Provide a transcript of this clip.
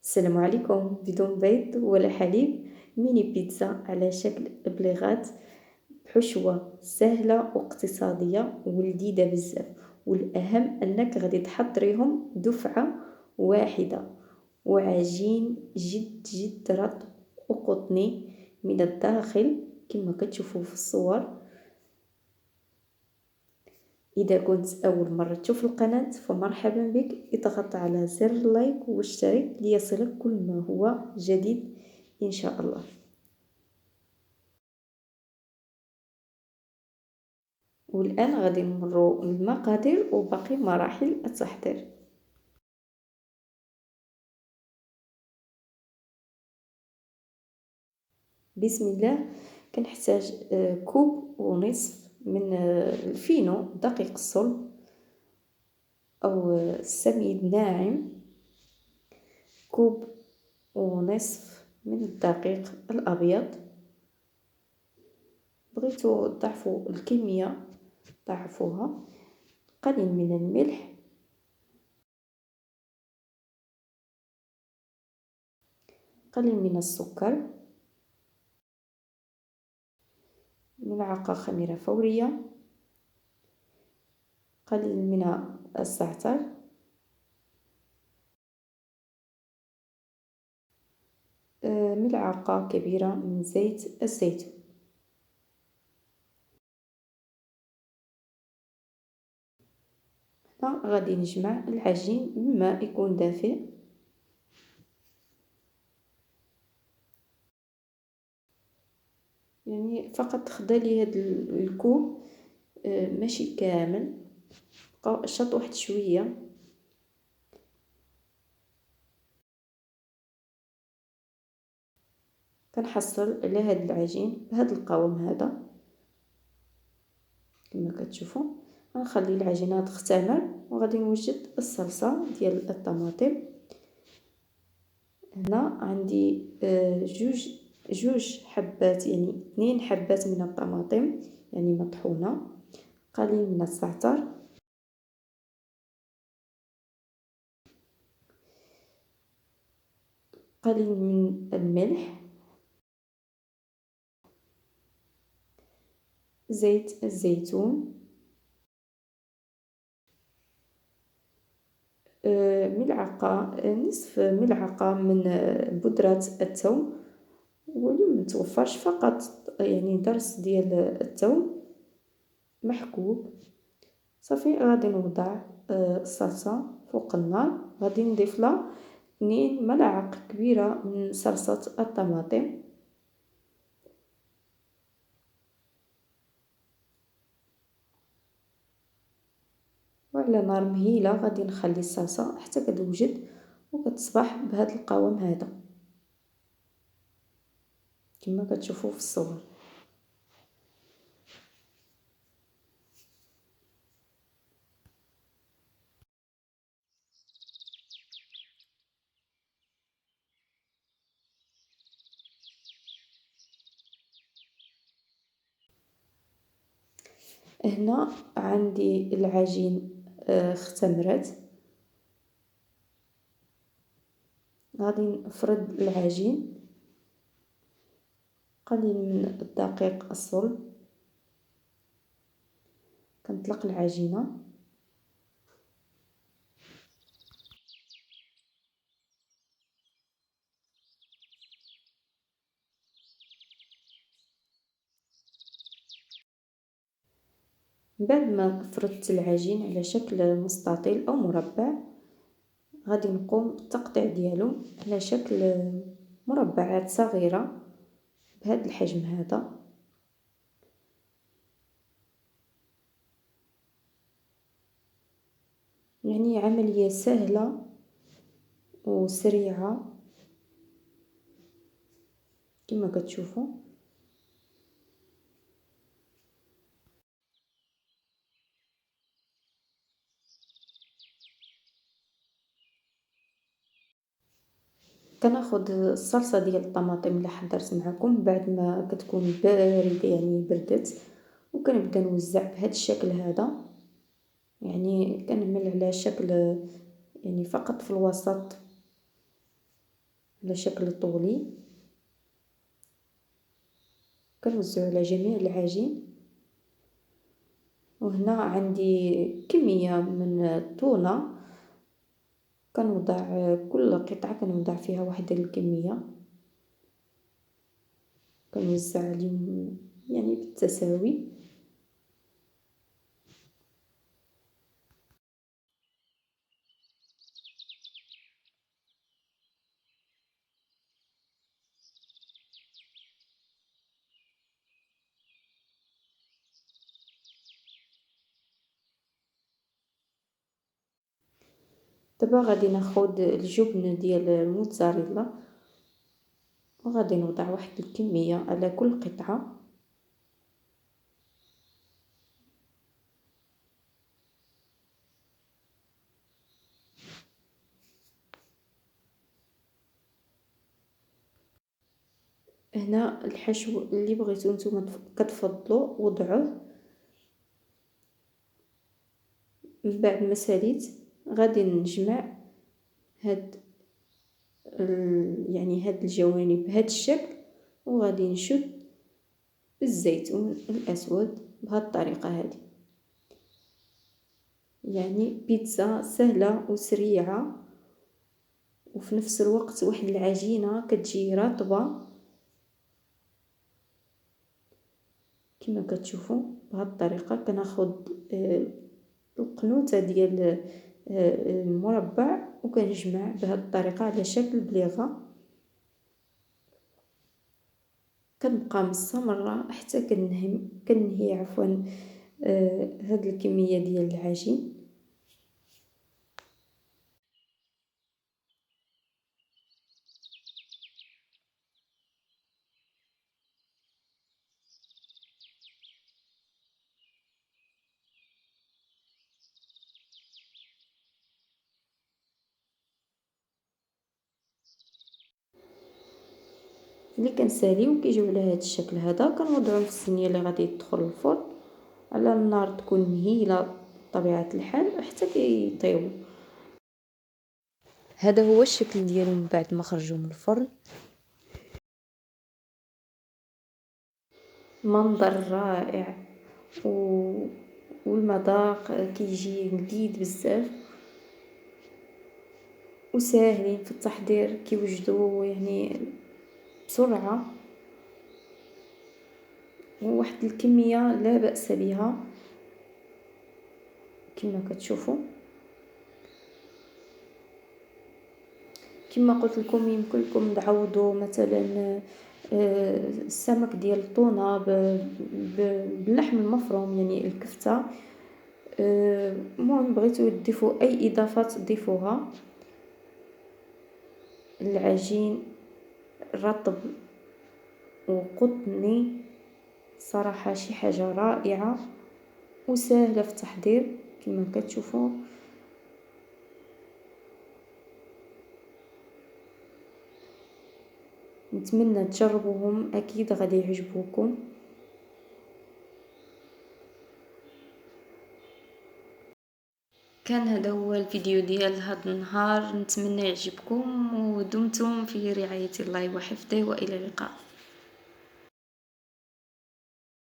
السلام عليكم. بدون بيض ولا حليب، ميني بيتزا على شكل بليغات بحشوة سهلة واقتصادية ولذيذة بزاف. والأهم أنك غادي تحضريهم دفعة واحدة، وعجين جد جد رطب وقطني من الداخل كما كتشوفوا في الصور. إذا كنت أول مرة تشوف القناة فمرحبا بك، اضغط على زر لايك واشترك ليصلك كل ما هو جديد إن شاء الله. والآن غادي نمروا المقادير وباقي مراحل التحضير. بسم الله. كنحتاج كوب ونصف من الفينو دقيق الصلب أو السميد ناعم، كوب ونصف من الدقيق الأبيض. بغيتو تضعفوا الكمية ضعفوها. قليل من الملح، قليل من السكر، ملعقة خميرة فورية، قليل من الزعتر، ملعقة كبيرة من زيت الزيتون. هنا غادي نجمع العجين بماء يكون دافئ. يعني فقط خدالي هاد الكوب، ماشي كامل، بقى شط واحد شويه. كنحصل على هاد العجين بهذا القوام هذا كما كتشوفوا. غنخلي العجينه تختمر وغادي نوجد الصلصه ديال الطماطم. هنا عندي جوج حبات، يعني 2 حبات من الطماطم يعني مطحونه، قليل من الزعتر، قليل من الملح، زيت الزيتون، ملعقة نصف ملعقة من بودرة الثوم، واللي متوفرش فقط يعني درس ديال الثوم محكوب. صافي غادي نوضع الصلصة فوق النار، غادي نضيف لها 2 ملعق كبيرة من صلصة الطماطم، وعلى نار مهيلة غادي نخلي الصلصة حتى كتوجد وكتصبح بهذا القوام هذا كما كتشوفوا في الصور. هنا عندي العجين اختمرت. غادي نفرد العجين، قليل من الدقيق الصلب، كنطلق العجينة، بعد ما فردت العجين على شكل مستطيل او مربع غادي نقوم بالتقطيع ديالو على شكل مربعات صغيرة بهذا الحجم هذا. يعني عملية سهلة وسريعة كما كتشوفوا. كناخد الصلصه ديال الطماطم اللي حضرت معكم بعد ما كتكون بارده، يعني بردت، وكنبدا نوزع بهذا الشكل هذا. يعني كنعمل على شكل يعني فقط في الوسط على شكل طولي. كنوزعو على جميع العجين. وهنا عندي كمية من التونة، كنوضع كل قطعة كنوضع فيها واحدة الكمية، كنوزع عليهم يعني بالتساوي. دابا غادي ناخد الجبن ديال الموتزاريلا وغادي نوضع واحد الكمية على كل قطعة. هنا الحشو اللي بغيتو نتوما كتفضلوا وضعوه. من بعد ما ساليت غادي نجمع هاد يعني هاد الجوانب بهاد الشكل، وغادي نشد بالزيتون الاسود بهاد الطريقه هذه. يعني بيتزا سهله وسريعه، وفي نفس الوقت واحد العجينه كتجي رطبه كما كتشوفوا. بهاد الطريقه كناخد القنوته ديال المربع وكنجمع بهاد الطريقه على شكل بليغه. كنبقى مستمره حتى كنهي عفوا هاد الكميه ديال العجين. اللي كنساليو كيجيو على هذا الشكل هذا، كنوضعهم في الصينيه اللي غادي تدخل الفرن على النار تكون مهيله بطبيعه الحال حتى كيطيبوا. هذا هو الشكل ديالهم من بعد ما خرجوا من الفرن. منظر رائع والمذاق كيجي لذيذ بزاف وساهلين في التحضير، كيوجدوا يعني بسرعه وواحد الكميه لا باس بها كما كتشوفوا. كما قلت لكم يمكن لكم تعوضوا مثلا السمك ديال التونه باللحم المفروم يعني الكفته. المهم بغيتو تضيفوا اي اضافات تضيفوها. العجين رطب وقطني صراحه شي حاجه رائعه وسهله في التحضير كما كتشوفوا. نتمنى تجربوهم، اكيد غادي يعجبوكم. كان هذا هو الفيديو ديال هذا النهار، نتمنى يعجبكم ودمتم في رعاية الله وحفظه، والى اللقاء.